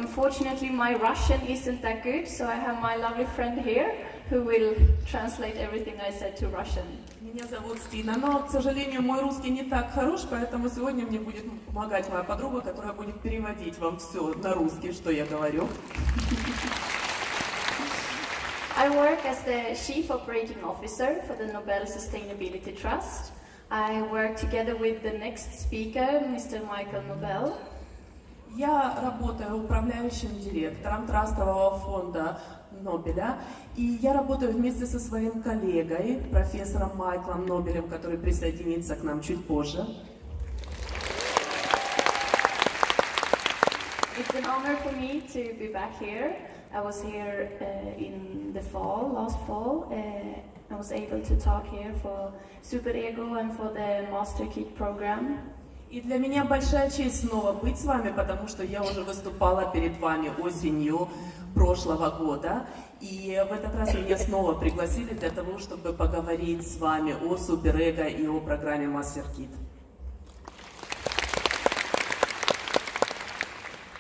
Unfortunately, my Russian isn't that good, so I have my lovely friend here who will translate everything I said to Russian. Меня зовут Стина, но, к сожалению, мой русский не так хорош, поэтому сегодня мне будет помогать моя подруга, которая будет переводить вам все на русский, что я говорю. I work as the Chief Operating Officer for the Nobel Sustainability Trust. I work together with the next speaker, Mr. Michael Nobel. Я работаю управляющим директором трастового фонда Нобеля, и я работаю вместе со своим коллегой, профессором Майклом Нобелем, который присоединится к нам чуть позже. It's an honor for me to be back here. I was here in the fall, last fall. I was able to talk here for Super Ego and for the Master Kit program. И для меня большая честь снова быть с вами, потому что я уже выступала перед вами осенью прошлого года. И в этот раз меня снова пригласили для того, чтобы поговорить с вами о суперэго и о программе Мастер Кит.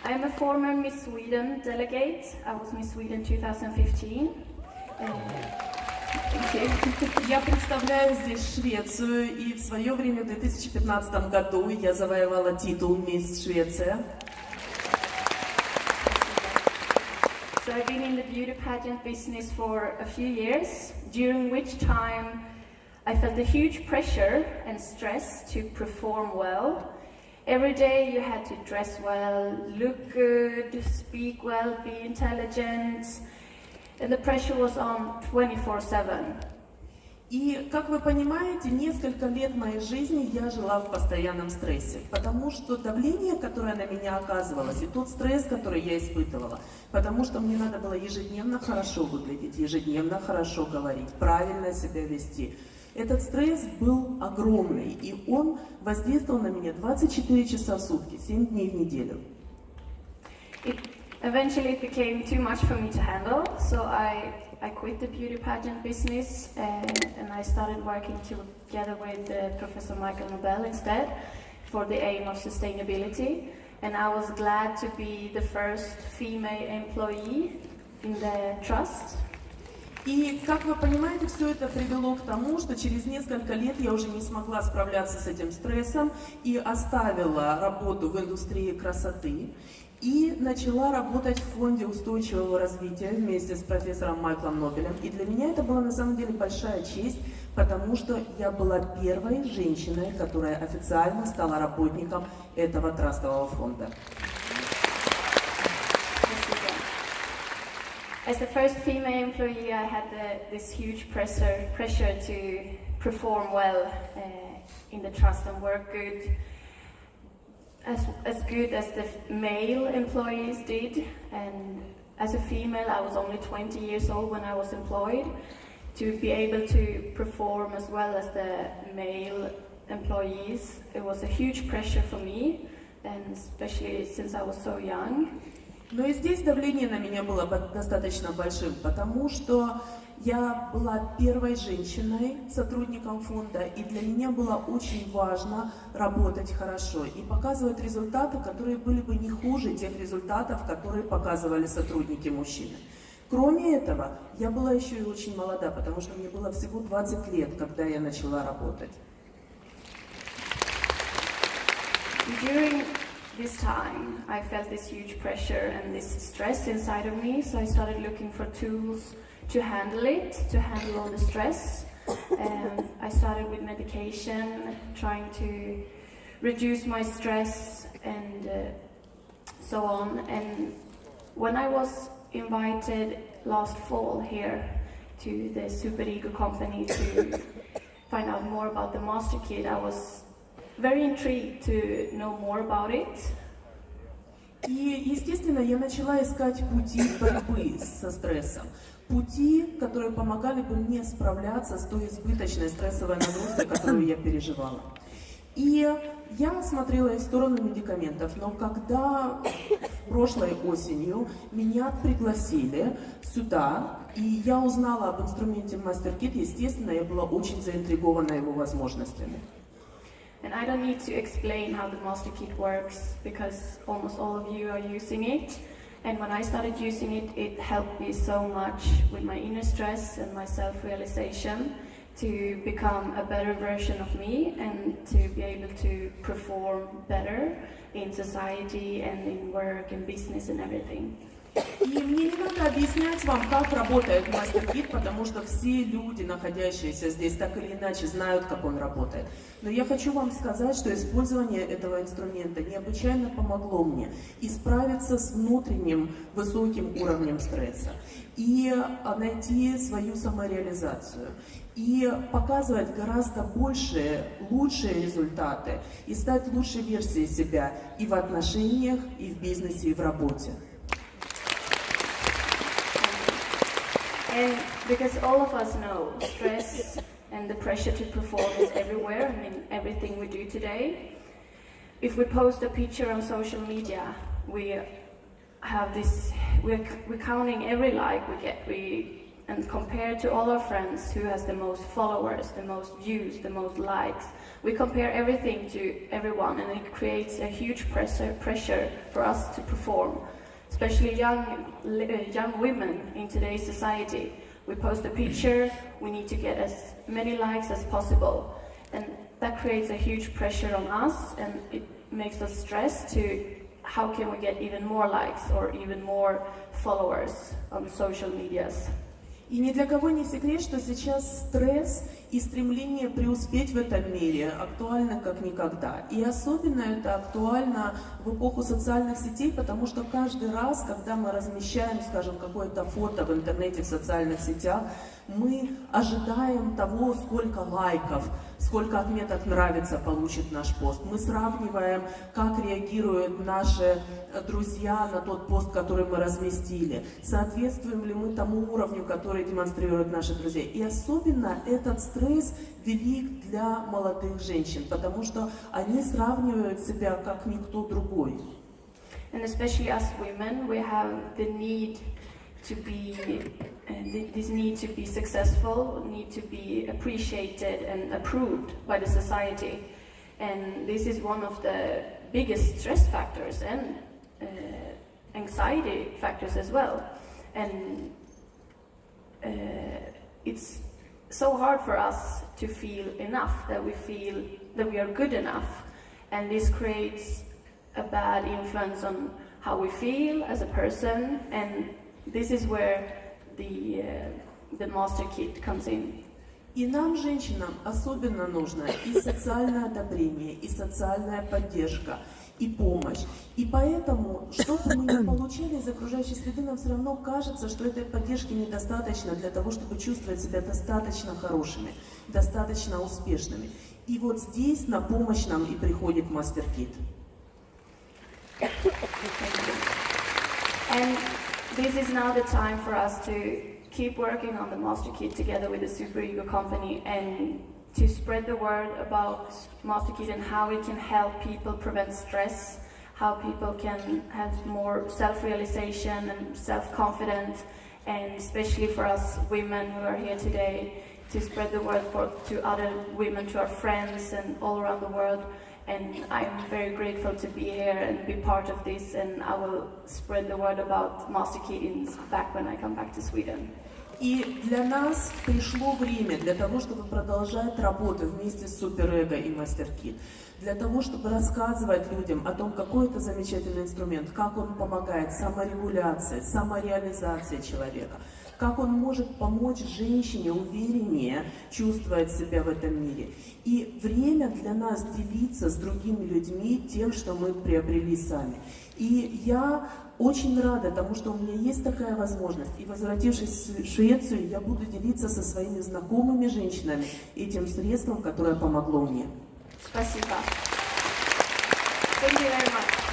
I'm a former Miss Sweden delegate. I was Miss Sweden 2015. Я представляю здесь Швецию, и в свое время, в 2015 году, я завоевала титул «Мисс Швеция». So I've been in the beauty pageant business for a few years, during which time I felt a huge pressure and stress to perform well. Every day you had to dress well, look good, speak well, be intelligent, and the pressure was on 24/7. И, как вы понимаете, несколько лет моей жизни я жила в постоянном стрессе, потому что давление, которое на меня оказывалось, и тот стресс, который я испытывала, потому что мне надо было ежедневно хорошо выглядеть, ежедневно хорошо говорить, правильно себя вести. Этот стресс был огромный, и он воздействовал на меня 24 часа в сутки, 7 дней в неделю. Eventually it became too much for me to handle, so I quit the beauty pageant business and I started working together with Professor Michael Nobel instead for the aim of sustainability. And I was glad to be the first female employee in the trust. И, как вы понимаете, все это привело к тому, что через несколько лет я уже не смогла справляться с этим стрессом и оставила работу в индустрии красоты и начала работать в фонде устойчивого развития вместе с профессором Майклом Нобелем. И для меня это была на самом деле большая честь, потому что я была первой женщиной, которая официально стала работником этого трастового фонда. As the first female employee, I had this huge pressure to perform well in the trust and work good, as good as the male employees did. And as a female, I was only 20 years old when I was employed. To be able to perform as well as the male employees, it was a huge pressure for me, and especially since I was so young. Но и здесь давление на меня было достаточно большим, потому что я была первой женщиной, сотрудником фонда, и для меня было очень важно работать хорошо и показывать результаты, которые были бы не хуже тех результатов, которые показывали сотрудники мужчины. Кроме этого, я была еще и очень молода, потому что мне было всего 20 лет, когда я начала работать. This time, I felt this huge pressure and this stress inside of me, so I started looking for tools to handle it, to handle all the stress. I started with medication, trying to reduce my stress and so on. And when I was invited last fall here to the Super Ego company to find out more about the Master Kit, I was very intrigued to know more about it. И, естественно, я начала искать пути борьбы со стрессом. Пути, которые помогали бы мне справляться с той избыточной стрессовой нагрузкой, которую я переживала. И я смотрела и в сторону медикаментов, но когда прошлой осенью меня пригласили сюда, и я узнала об инструменте Мастер Кит, естественно, я была очень заинтригована его возможностями. And I don't need to explain how the Master Kit works because almost all of you are using it. And when I started using it, it helped me so much with my inner stress and my self-realization to become a better version of me and to be able to perform better in society and in work and business and everything. И мне не надо объяснять вам, как работает Мастер Кит, потому что все люди, находящиеся здесь, так или иначе знают, как он работает. Но я хочу вам сказать, что использование этого инструмента необычайно помогло мне и справиться с внутренним высоким уровнем стресса, и найти свою самореализацию, и показывать гораздо большие, лучшие результаты, и стать лучшей версией себя и в отношениях, и в бизнесе, и в работе. And because all of us know stress and the pressure to perform is everywhere, I mean everything we do today. If we post a picture on social media, we have this, we're counting every like we get, and compared to all our friends who has the most followers, the most views, the most likes, we compare everything to everyone, and it creates a huge pressure for us to perform. Especially young women in today's society. We post a picture, we need to get as many likes as possible. And that creates a huge pressure on us, and it makes us stressed to how can we get even more likes or even more followers on social medias. И ни для кого не секрет, что сейчас стресс и стремление преуспеть в этом мире актуально как никогда. И особенно это актуально в эпоху социальных сетей, потому что каждый раз, когда мы размещаем, скажем, какое-то фото в интернете, в социальных сетях, мы ожидаем того, сколько лайков, сколько отметок нравится получит наш пост. Мы сравниваем, как реагируют наши друзья на тот пост, который мы разместили. Соответствуем ли мы тому уровню, который демонстрируют наши друзья. И особенно этот стресс велик для молодых женщин, потому что они сравнивают себя как никто другой. And especially us women, we have the need to be, this need to be successful, need to be appreciated and approved by the society. And this is one of the biggest stress factors and anxiety factors as well. And it's so hard for us to feel enough, that we feel that we are good enough. And this creates a bad influence on how we feel as a person, and this is where the Master Kit comes in. И нам, женщинам, особенно нужно и социальное одобрение, и социальная поддержка, и помощь. И поэтому, что бы мы ни получали из окружающей среды, нам все равно кажется, что этой поддержки недостаточно для того, чтобы чувствовать себя достаточно хорошими, достаточно успешными. И вот здесь на помощь нам и приходит Мастер Кит. And this is now the time for us to keep working on the Master Kit together with the Super Ego company and to spread the word about Master Kit and how it can help people prevent stress, how people can have more self-realization and self-confidence, and especially for us women who are here today, to spread the word to other women, to our friends and all around the world. And I'm very grateful to be here and be part of this, and I will spread the word about Master Kit back when I come back to Sweden. И для нас пришло время для того, чтобы продолжать работу вместе с Суперэго и Мастер Кит, для того, чтобы рассказывать людям о том, какой это замечательный инструмент, как он помогает саморегуляции, самореализации человека, как он может помочь женщине увереннее чувствовать себя в этом мире. И время для нас делиться с другими людьми тем, что мы приобрели сами. И я очень рада тому, что у меня есть такая возможность. И возвратившись в Швецию, я буду делиться со своими знакомыми женщинами этим средством, которое помогло мне. Спасибо. Thank you very much.